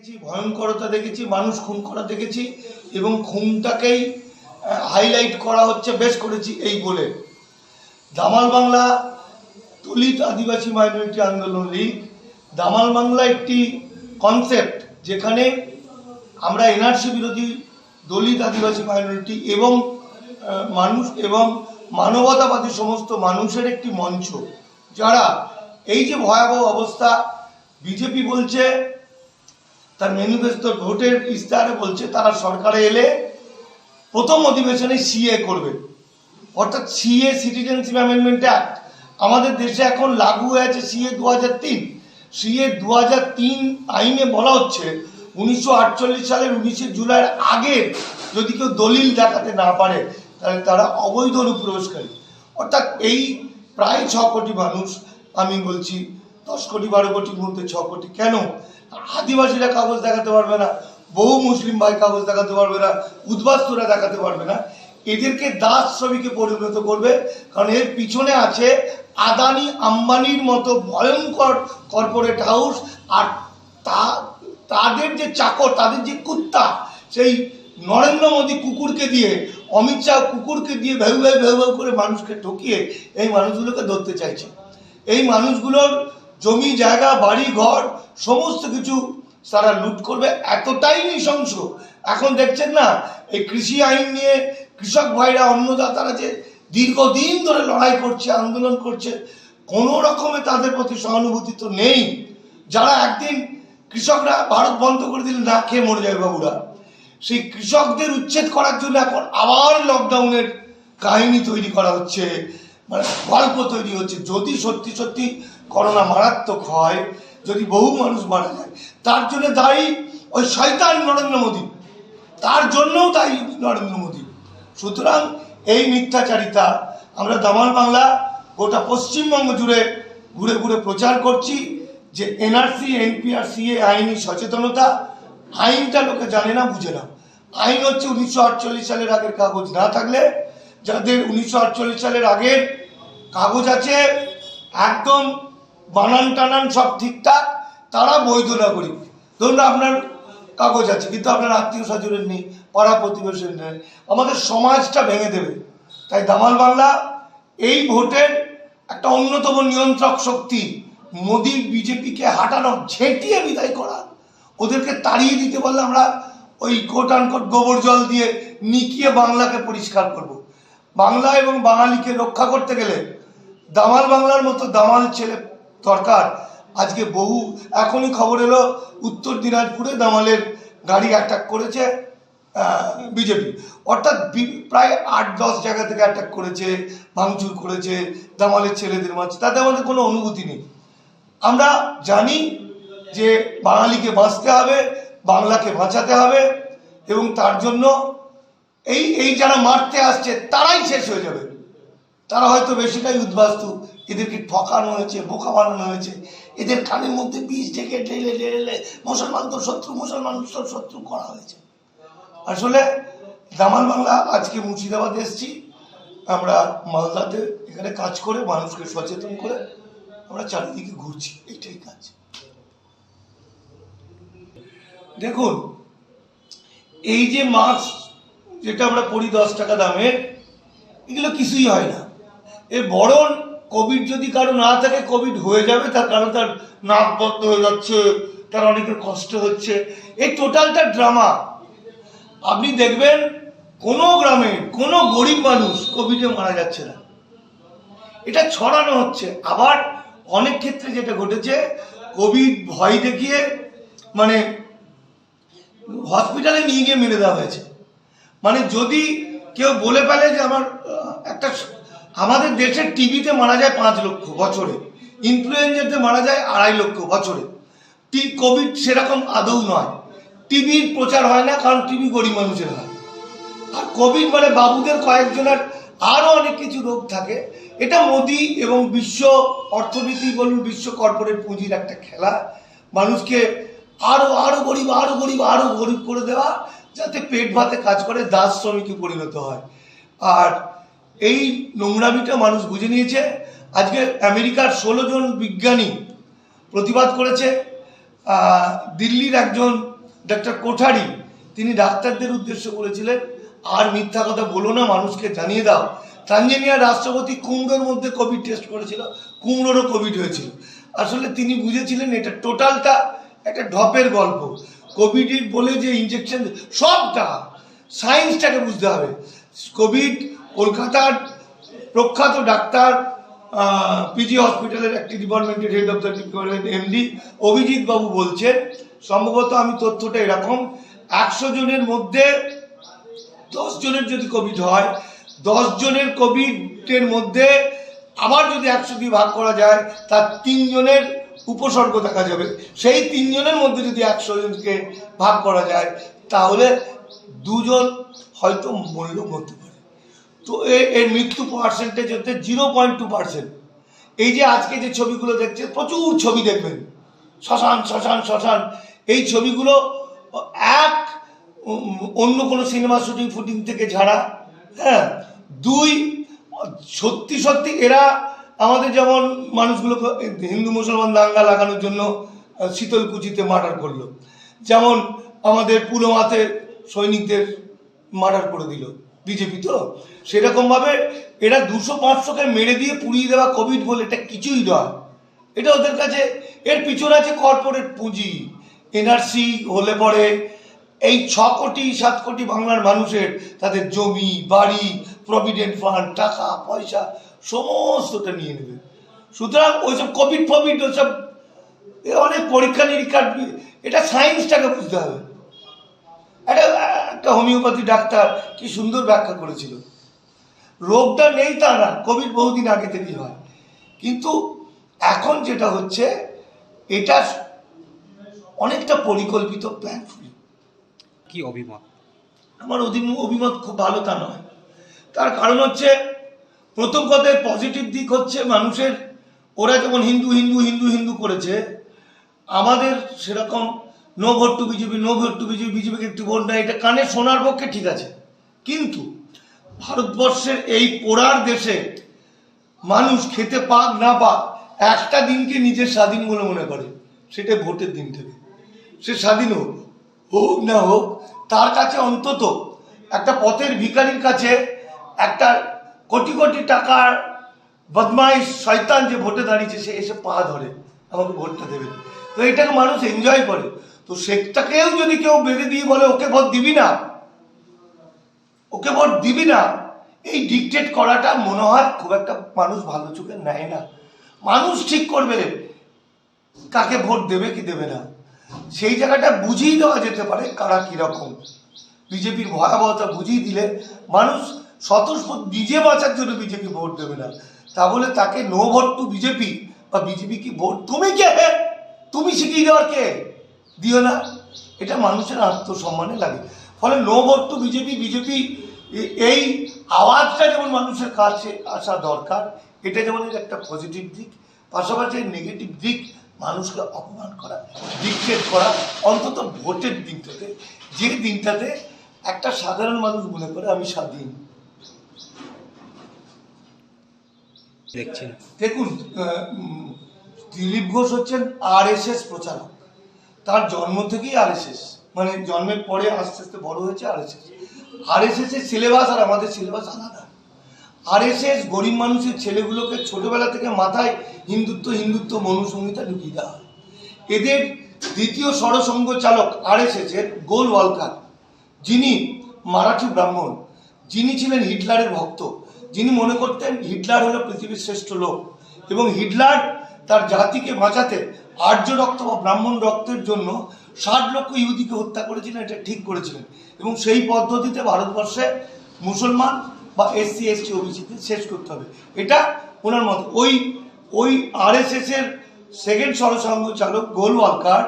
দেখেছি, ভয়ঙ্করতা দেখেছি, মানুষ খুন করা দেখেছি এবং খুনটাকেই হাইলাইট করা হচ্ছে, বেশ করেছি এই বলে। দামাল বাংলা দলিত আদিবাসী মাইনরিটি আন্দোলন লীগ, দামাল বাংলা একটি কনসেপ্ট যেখানে আমরা এনআরসি বিরোধী দলিত আদিবাসী মাইনরিটি এবং মানুষ এবং মানবতাবাদী সমস্ত মানুষের একটি মঞ্চ, যারা এই যে ভয়াবহ অবস্থা, বিজেপি বলছে তার ম্যানিফেস্টো ভোটের ইস্তাহারে বলছে তারা সরকারে এলে প্রথম অধিবেশনে সিএ করবে, অর্থাৎ সিএ সিটিজেনশিপ অ্যামেন্ডমেন্ট অ্যাক্ট। আমাদের দেশে এখন লাগু হয়ে আছে সিএ 2003। সিএ 2003 আইনে বলা হচ্ছে 1948 সালের 19 জুলাইয়ের আগে যদি কেউ দলিল দেখাতে না পারে তাহলে তারা অবৈধ অনুপ্রবেশকারী। অর্থাৎ এই প্রায় 6 কোটি মানুষ, আমি বলছি 10 কোটি 12 কোটির মধ্যে 6 কোটি, কেন আদিবাসীরা কাগজ দেখাতে পারবে না, বহু মুসলিম ভাই কাগজ দেখাতে পারবে না, উদ্বাস্তুরা দেখাতে পারবে না, এদেরকে দাস শ্রমিকে পরিণত করবে। কারণ এর পিছনে আছে আদানি আম্বানির মতো ভয়ঙ্কর কর্পোরেট হাউস, আর তাদের যে চাকর, তাদের যে কুত্তা, সেই নরেন্দ্র মোদী কুকুরকে দিয়ে, অমিত শাহ কুকুরকে দিয়ে ভেউ ভেউ ভেউ ভেউ করে মানুষকে ঠকিয়ে এই মানুষগুলোকে ধরতে চাইছে। এই মানুষগুলোর জমি জায়গা বাড়ি ঘর সমস্ত কিছু তারা লুট করবে, এতটাই নৃশংস। এখন দেখছেন না এই কৃষি আইন নিয়ে কৃষক ভাইরা, অন্নদাতারা যে দীর্ঘদিন ধরে লড়াই করছে, আন্দোলন করছে, কোনো রকমে তাদের প্রতি সহানুভূতি তো নেই। যারা একদিন কৃষকরা ভারত বন্ধ করে দিলে না খেয়ে মরে যাবে বাবুরা, সেই কৃষকদের উচ্ছেদ করার জন্য এখন আবার লকডাউনের কাহিনী তৈরি করা হচ্ছে, মানে গল্প তৈরি হচ্ছে। যদি সত্যি সত্যি করোনা মারাত্মক হয়, যদি বহু মানুষ মারা যায়, তার জন্য দায়ী ওই শয়তান নরেন্দ্র মোদী, তার জন্যও দায়ী নরেন্দ্র মোদী। সুতরাং এই মিথ্যাচারিতা আমরা দামাল বাংলা গোটা পশ্চিমবঙ্গ জুড়ে ঘুরে ঘুরে প্রচার করছি যে এনআরসি এনপিআর সিএ আইনি সচেতনতা। আইনটা লোকে জানে না, বুঝে না। আইন হচ্ছে 1948 সালের আগের কাগজ না থাকলে, যাদের 1948 সালের আগের কাগজ আছে একদম বানান টানান সব ঠিকঠাক, তারা বৈধ নাগরিক। ধরুন আপনার কাগজ আছে কিন্তু আপনার আত্মীয় স্বজনের নেই, পাড়া প্রতিবেশীর নেই, আমাদের সমাজটা ভেঙে দেবে। তাই দামাল বাংলা এই ভোটের একটা অন্যতম নিয়ন্ত্রক শক্তি, মোদী বিজেপিকে হাঁটানো, ঝেঁটিয়ে বিদায় করা, ওদেরকে তাড়িয়ে দিতে পারলে আমরা ওই কোট আনকোট গোবর জল দিয়ে নিকিয়ে বাংলাকে পরিষ্কার করব। বাংলা এবং বাঙালিকে রক্ষা করতে গেলে দামাল বাংলার মতো দামাল ছেলে দরকার। আজকে বহু এখনই খবর এলো উত্তর দিনাজপুরে দামালের গাড়ি অ্যাটাক করেছে বিজেপি, অর্থাৎ প্রায় 8-10 জায়গা থেকে অ্যাটাক করেছে, ভাঙচুর করেছে দামালের ছেলেদের মাঝে। তাতে আমাদের কোনো অনুভূতি নেই। আমরা জানি যে বাঙালিকে বাঁচতে হবে, বাংলাকে বাঁচাতে হবে, এবং তার জন্য এই যারা মারতে আসছে তারাই শেষ হয়ে যাবে। তারা হয়তো বেশিটাই উদ্বাস্তু, এদেরকে ঠকানো হয়েছে, বোকা বানানো হয়েছে, এদের কানের মধ্যে বিষ ঢেকে ঢেলে ঢেলে মুসলমান তো শত্রু, মুসলমান তো শত্রু করা হয়েছে। আসলে দামাল বাংলা আজকে মুর্শিদাবাদে এসেছি, আমরা মালদাতে এখানে কাজ করে মানুষকে সচেতন করে আমরা চারিদিকে ঘুরছি, এইটাই কাজ। দেখুন এই যে মাস্ক যেটা আমরা পড়ি 10 টাকা দামের, এগুলো কিছুই হয় না। এর বরং কোভিড যদি কারো না থাকে, কোভিড হয়ে যাবে, তার কারণ তার নাক বন্ধ হয়ে যাচ্ছে, তার অনেকের কষ্ট হচ্ছে, এই টোটালটা ড্রামা। আপনি দেখবেন কোনো গ্রামে কোনো গরিব মানুষ কোভিডে মারা যাচ্ছে না, এটা ছড়ানো হচ্ছে। আবার অনেক ক্ষেত্রে যেটা ঘটেছে, কোভিড ভয় দেখিয়ে মানে হসপিটালে নিয়ে গিয়ে মেরে দেওয়া হয়েছে। মানে যদি কেউ বলে ফেলে যে আমাদের দেশের টিবিতে মারা যায় 5 লক্ষ বছরে, ইনফ্লুয়েঞ্জাতে মারা যায় 2.5 লক্ষ বছরে, কোভিড সেরকম আদৌ নয়। টিবির প্রচার হয় না কারণ টিবি গরিব মানুষের হয়, আর কোভিড মানে বাবুদের কয়েকজনের আরও অনেক কিছু রোগ থাকে। এটা মোদি এবং বিশ্ব অর্থনীতি বলুন, বিশ্ব কর্পোরেট পুঁজির একটা খেলা, মানুষকে আরো গরিব আরো গরিব আরো গরিব করে দেওয়া, যাতে পেট ভাতে কাজ করে দাস শ্রমিকে পরিণত হয়। আর এই নোংরামিটা মানুষ বুঝে নিয়েছে। আজকে আমেরিকার 16 জন বিজ্ঞানী প্রতিবাদ করেছে। দিল্লির একজন ডক্টর কোঠারি তিনি ডাক্তারদের উদ্দেশ্য করেছিলেন, আর মিথ্যা কথা বলো না, মানুষকে জানিয়ে দাও। তানজানিয়ার রাষ্ট্রপতি কুমড়োর মধ্যে কোভিড টেস্ট করেছিল, কুমড়োরও কোভিড হয়েছিল। আসলে তিনি বুঝেছিলেন এটা টোটালটা একটা ঢপের গল্প। কোভিড বলে যে ইঞ্জেকশন, সবটা সায়েন্সটাকে বুঝতে হবে। কোভিড কলকাতার প্রখ্যাত ডাক্তার পিজি হসপিটালের একটি ডিপার্টমেন্টের head of the department MD Abhijit বাবু বলছেন, সম্ভবত আমি তথ্যটা এরকম, 100 জনের মধ্যে 10 জনের যদি কোভিড হয়, 10 জনের কোভিডের মধ্যে আবার যদি 100 দিয়ে ভাগ করা যায়, তার 3 জনের উপসর্গ দেখা যাবে। সেই 3 জনের মধ্যে যদি 100 জনকে ভাগ করা যায়, তাহলে 2 জন হয়তো মরতে পারে। তো এর মৃত্যু পার্সেন্টেজ হচ্ছে 0.2%। এই যে আজকে যে ছবিগুলো দেখছে, প্রচুর ছবি দেখবেন, শ্মশান শ্মশান শ্মশান, এই ছবিগুলো অন্য কোনো সিনেমা শুটিং থেকে ঝাড়া। হ্যাঁ, 2, সত্যি সত্যি এরা আমাদের যেমন মানুষগুলোকে হিন্দু মুসলমান দাঙ্গা লাগানোর জন্য শীতলকুচিতে মার্ডার করলো, যেমন আমাদের পুলওয়ামাতে সৈনিকদের মার্ডার করে দিল বিজেপি, তো সেরকমভাবে এরা 200-500কে মেরে দিয়ে পুড়িয়ে দেওয়া কোভিড বলে এটা কিছুই নয়। এটা ওদের কাছে, এর পিছনে আছে কর্পোরেট পুঁজি। এনআরসি হলে পরে এই 6 কোটি 7 কোটি বাংলার মানুষের তাদের জমি বাড়ি, প্রভিডেন্ট ফান্ড, টাকা পয়সা সমস্তটা নিয়ে নেবে। সুতরাং ওইসব কোভিড ওইসব অনেক পরীক্ষা নিরীক্ষার, এটা সায়েন্সটাকে বুঝতে হবে। একটা হোমিওপ্যাথি ডাক্তার কি সুন্দর ব্যাখ্যা করেছিল, রোগটা নেই তা না, কোভিড বহুদিন আগে থেকেই হয়, কিন্তু এখন যেটা হচ্ছে এটা অনেকটা পরিকল্পিত, প্ল্যানফুলি। কি অভিমত? আমার অভিমত খুব ভালো তা নয়। তার কারণ হচ্ছে, প্রথম কথায় পজিটিভ দিক হচ্ছে মানুষের, ওরা যেমন হিন্দু হিন্দু হিন্দু হিন্দু করেছে, আমাদের সেরকম no vote to BJP, no vote to BJP, বিজেপিকে একটু ভোট দেয়, এটা কানে শোনার পক্ষে ঠিক আছে। কিন্তু ভারতবর্ষের এই পোড়ার দেশে মানুষ খেতে পাক না পাক একটা দিনকে নিজের স্বাধীন বলে মনে করে, সেটা ভোটের দিন থেকে। সে স্বাধীন হোক না হোক, তার কাছে অন্তত একটা পথের ভিখারির কাছে একটা কোটি কোটি টাকার বদমাইশ শয়তান যে ভোটে দাঁড়িয়েছে, সে এসে পা ধরে আমাকে ভোটটা দেবে, তো এটাকে মানুষ এনজয় করে। তো সেটাকেও যদি কেউ বেঁধে দিয়ে বলে ওকে ভোট দিবি না, ওকে ভোট দিবি না, এই ডিকটেট করাটা মনে হয় খুব একটা মানুষ ভালো চোখে নেয় না। মানুষ ঠিক করবে কাকে ভোট দেবে কি দেবে না, সেই জায়গাটা বুঝিয়ে দেওয়া যেতে পারে কারা কিরকম। বিজেপির ভয়াবহতা বুঝিয়ে দিলে মানুষ স্বতঃস্ফূর্ত নিজে বাঁচার জন্য বিজেপি ভোট দেবে না। তা বলে তাকে নো ভোট টু বিজেপি বা বিজেপি কি ভোট, তুমি কে, তুমি শিখিয়ে দেওয়ার কে, দিও না। এটা মানুষের আত্মসম্মানে লাগে। ফলে no vote to BJP, BJP এই আওয়াজটা যেমন মানুষের কাছে আসা দরকার, এটা যেমন এর একটা পজিটিভ দিক, পাশাপাশি নেগেটিভ দিক মানুষকে অপমান করা, ডিকটেট করা, অন্তত ভোটের দিনটাতে, যে দিনটাতে একটা সাধারণ মানুষ মনে করে আমি স্বাধীন। দেখুন, দিলীপ ঘোষ হচ্ছেন RSS প্রচারক, তার জন্ম থেকেই RSS, মানে জন্মের পরে আস্তে আস্তে বড় হয়েছে RSS এর সিলেবাস আর আমাদের সিলেবাস আলাদা। RSS গরিব মানুষের ছেলেগুলোকে ছোটবেলা থেকে মাথায় হিন্দুত্ব মনুসংহিতা ঢুকিয়ে দেওয়া হয়। এদের দ্বিতীয় সরসংঘ চালক RSS এর গোলওয়ালকার, যিনি মারাঠি ব্রাহ্মণ, যিনি ছিলেন হিটলারের ভক্ত, যিনি মনে করতেন হিটলার হলো পৃথিবীর শ্রেষ্ঠ লোক, এবং হিটলার তার জাতিকে বাঁচাতে আর্য রক্ত বা ব্রাহ্মণ রক্তের জন্য 60 লক্ষ ইহুদিকে হত্যা করেছিলেন, এটা ঠিক করেছিলেন। এবং সেই পদ্ধতিতে ভারতবর্ষে মুসলমান বা SC ST OBCতে শেষ করতে হবে, এটা ওনার মত। ওই RSS এর সেকেন্ড সরসংঘ চালক গোলওয়ালকার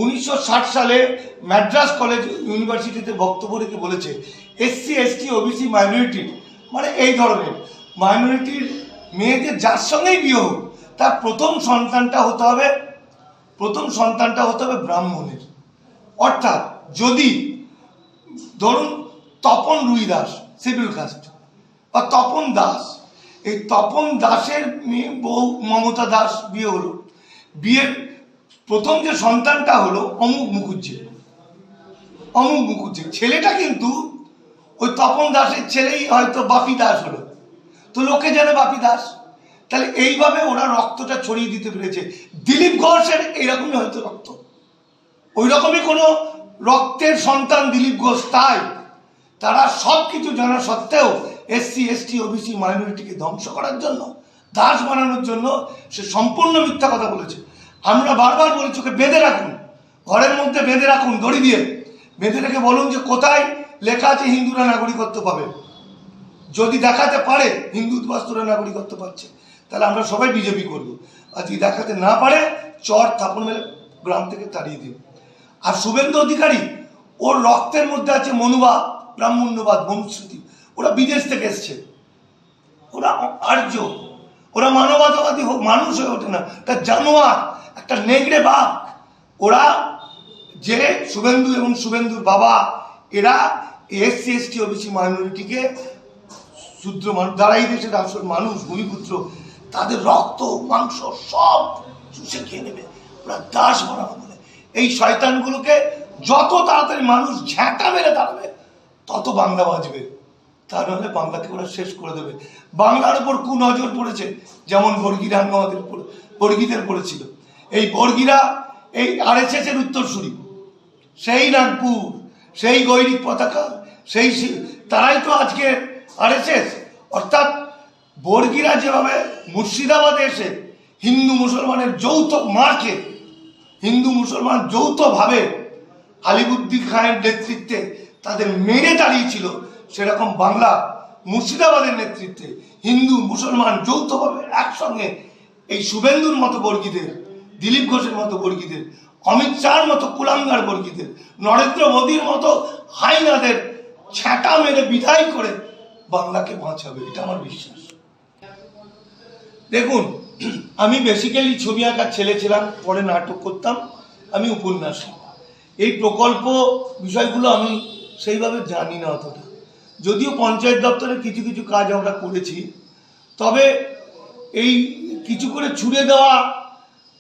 1960 সালে ম্যাড্রাস কলেজ ইউনিভার্সিটিতে বক্তব্য রেখে বলেছে, SC ST OBC মাইনরিটি, মানে এই ধরনের মাইনরিটির মেয়েদের যার সঙ্গেই বিয়ে হোক, তার প্রথম সন্তানটা হতে হবে ব্রাহ্মণের। অর্থাৎ যদি ধরুন তপন রুই দাস শিডিউল কাস্ট, বা তপন দাস, এই তপন দাসের মেয়ে বউ মমতা দাস বিয়ে হলো, বিয়ের প্রথম যে সন্তানটা হলো অমুক মুখুজ্জি, অমুক মুখুজ্জে, ছেলেটা কিন্তু ওই তপন দাসের ছেলেই হয়তো বাপি দাস হলো, তো লোকে জানে বাপি দাস। তাহলে এইভাবে ওরা রক্তটা ছড়িয়ে দিতে পেরেছে। দিলীপ ঘোষের এইরকমই হয়তো রক্ত, ওই রকমই কোনো রক্তের সন্তান দিলীপ ঘোষ। তাই তারা সব কিছু জানা সত্ত্বেও এসসি এসটি ওবিসি মাইনরিটিকে ধ্বংস করার জন্য, দাস বানানোর জন্য সে সম্পূর্ণ মিথ্যা কথা বলেছে। আমরা বারবার বলেছি ওকে বেঁধে রাখুন, ঘরের মধ্যে বেঁধে রাখুন দড়ি দিয়ে, বেঁধে রেখে বলুন যে কোথায় লেখা আছে হিন্দুরা নাগরিকত্ব পাবে। যদি দেখাতে পারে হিন্দু উদ্বাস্তুরা নাগরিকত্ব পাচ্ছে, তাহলে আমরা সবাই বিজেপি করবো। আর যদি দেখাতে না পারে চর থাপড় মেলে গ্রাম থেকে তাড়িয়ে দিন। আর শুভেন্দু অধিকারী, ওর রক্তের মধ্যে আছে মনুবাদ, ব্রাহ্মণ্যবাদ, মনুস্মৃতি। ওরা বিদেশ থেকে এসছে, ওরা আর্য, ওরা মানবতাবাদী মানুষ হয়ে ওঠে না, একটা জানোয়ার, একটা নেগড়ে বাঘ। ওরা যে শুভেন্দু এবং শুভেন্দুর বাবা, এরা এসসি এসটি ওবিসি মাইনরিটিকে শূদ্র মানুষ দ্বারা এই দেশের আসল মানুষ, ভূমিপুত্র, তাদের রক্ত মাংস সব চুষে খেয়ে নেবে, ওরা দাস বানানো বলে। এই শয়তানগুলোকে যত তাড়াতাড়ি মানুষ ঝ্যাঁটা মেরে দাঁড়াবে তত বাংলা বাঁচবে, তা নাহলে বাংলাকে ওরা শেষ করে দেবে। বাংলার উপর কুনজর পড়েছে, যেমন বর্গীরা আমাদের বর্গীদের পড়েছিল। এই বর্গীরা এই RSS এর উত্তরসূরি, সেই নাগপুর, সেই গৈরিক পতাকা, সেই তারাই তো আজকে RSS। অর্থাৎ বর্গীরা যেভাবে মুর্শিদাবাদে এসে হিন্দু মুসলমানের যৌথ মারকে, হিন্দু মুসলমান যৌথভাবে আলিবুদ্দিন খানের নেতৃত্বে তাদের মেরে দাঁড়িয়েছিল, সেরকম বাংলা মুর্শিদাবাদের নেতৃত্বে হিন্দু মুসলমান যৌথভাবে একসঙ্গে এই শুভেন্দুর মতো বর্গীদের, দিলীপ ঘোষের মতো বর্গীদের, অমিত শাহর মতো কুলাঙ্গার বর্গীদের, নরেন্দ্র মোদীর মতো হাইনাদের ছ্যাঁটা মেরে বিদায় করে বাংলাকে বাঁচাবে, এটা আমার বিশ্বাস। দেখুন, আমি বেসিক্যালি ছবি আঁকার ছেলে ছিলাম, পরে নাটক করতাম, আমি উপন্যাসী। এই প্রকল্প বিষয়গুলো আমি সেইভাবে জানি না অতটা, যদিও পঞ্চায়েত দপ্তরে কিছু কিছু কাজ আমরা করেছি। তবে এই কিছু করে ছুড়ে দেওয়া,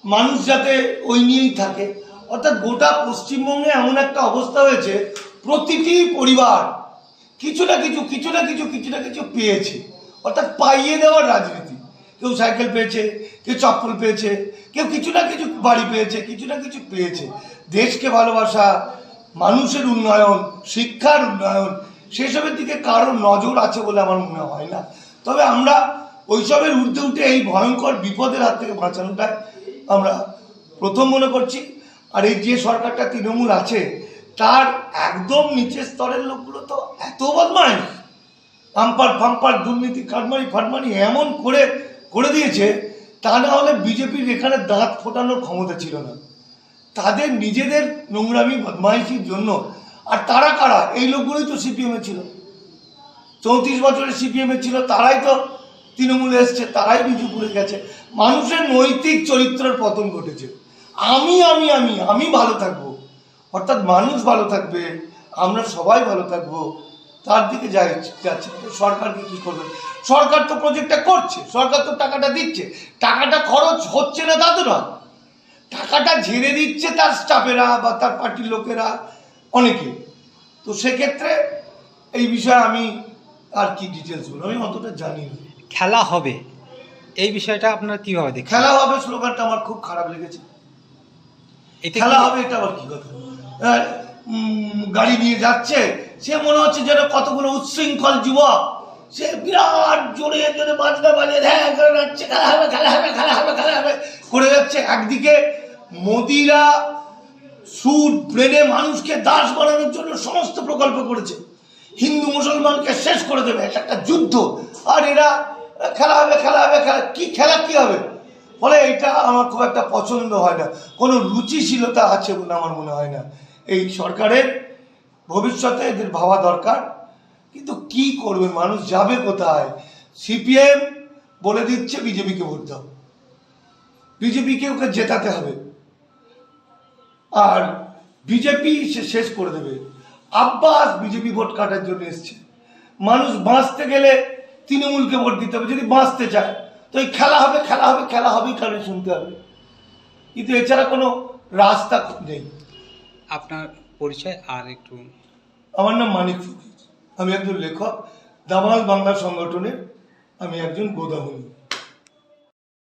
মানুষ যাতে ওই নিয়েই থাকে, অর্থাৎ গোটা পশ্চিমবঙ্গে এমন একটা অবস্থা হয়েছে, প্রতিটি পরিবার কিছু না কিছু পেয়েছে, অর্থাৎ পাইয়ে দেওয়ার রাজনীতি। কেউ সাইকেল পেয়েছে, কেউ চপ্পল পেয়েছে, কেউ কিছু না কিছু বাড়ি পেয়েছে, কিছু না কিছু পেয়েছে। দেশকে ভালোবাসা, মানুষের উন্নয়ন, শিক্ষার উন্নয়ন, সেসবের দিকে কারো নজর আছে বলে আমার মনে হয় না। তবে আমরা ওইসবের ঊর্ধ্বে উঠে এই ভয়ঙ্কর বিপদের হাত থেকে বাঁচানোটাই আমরা প্রথম মনে করছি। আর এই যে সরকারটা তৃণমূল আছে, তার একদম নিচের স্তরের লোকগুলো তো এত বদমাইশ, আম্পার ফাম্পার, দুর্নীতি, কাটমারি ফাটমারি এমন করে দিয়েছে, তা না হলে বিজেপির এখানে দাঁত ফোটানোর ক্ষমতা ছিল না। তাদের নিজেদের নোংরামি বদমাইশির জন্য। আর তারা কারা? এই লোকগুলোই তো সিপিএমে ছিল, 34 বছরের সিপিএমে ছিল, তারাই তো তৃণমূলে এসছে, তারাই বিজেপিতে গেছে। মানুষের নৈতিক চরিত্রের পতন ঘটেছে। আমি ভালো থাকবো, অর্থাৎ মানুষ ভালো থাকবে, আমরা সবাই ভালো থাকবো, তার দিকে যাচ্ছে। সরকারকে কি করবে? সরকার তো প্রজেক্টটা করছে, সরকার তো টাকাটা দিচ্ছে, টাকাটা খরচ হচ্ছে না তা তো না, টাকাটা ঝেড়ে দিচ্ছে তার স্টাফেরা বা তার পার্টির লোকেরা অনেকে। তো সেক্ষেত্রে এই বিষয়ে আমি আর কি ডিটেলস বলবো, আমি অতটা জানি না। খেলা হবে এই বিষয়টা আপনারা কিভাবে দেখেন? খেলা হবে স্লোগানটা আমার খুব খারাপ লেগেছে। খেলা হবে এটা আবার কি কথা? গাড়ি নিয়ে যাচ্ছে, সে মনে হচ্ছে যেন কতগুলো উচ্ছৃঙ্খল যুবক, সে বিরাট জোরে জোরে বাজনা বাজিয়ে হ্যাঁ করে যাচ্ছে, খেলা হবে করে যাচ্ছে। একদিকে মোদিরা সুদ ব্রেনে মানুষকে দাস বানানোর জন্য সমস্ত প্রকল্প করেছে, হিন্দু মুসলমানকে শেষ করে দেবে, এটা একটা যুদ্ধ। আর এরা খেলা হবে কি হবে? ফলে এটা আমার খুব একটা পছন্দ হয় না, কোনো রুচিশীলতা আছে বলে আমার মনে হয় না। এই সরকারের ভবিষ্যতে এদের ভাবা দরকার, কিন্তু কি করবে, মানুষ যাবে কোথায়? সিপিএম বলে দিচ্ছে বিজেপিকে ভোট দাও, বিজেপিকে ওকে জেতাতে হবে, আর বিজেপি সে শেষ করে দেবে। আব্বাস বিজেপি ভোট কাটার জন্য এসছে, মানুষ বাঁচতে গেলে তৃণমূলকে ভোট দিতে হবে যদি বাঁচতে চায়। তো এই খেলা হবেই কারণে শুনতে হবে, কিন্তু এছাড়া কোনো রাস্তা নেই। আপনার পরিচয় আর একটু। আমার নাম মানিক ফকির, আমি একজন লেখক, দামাল বাংলা সংগঠনের আমি একজন গোদাবলী।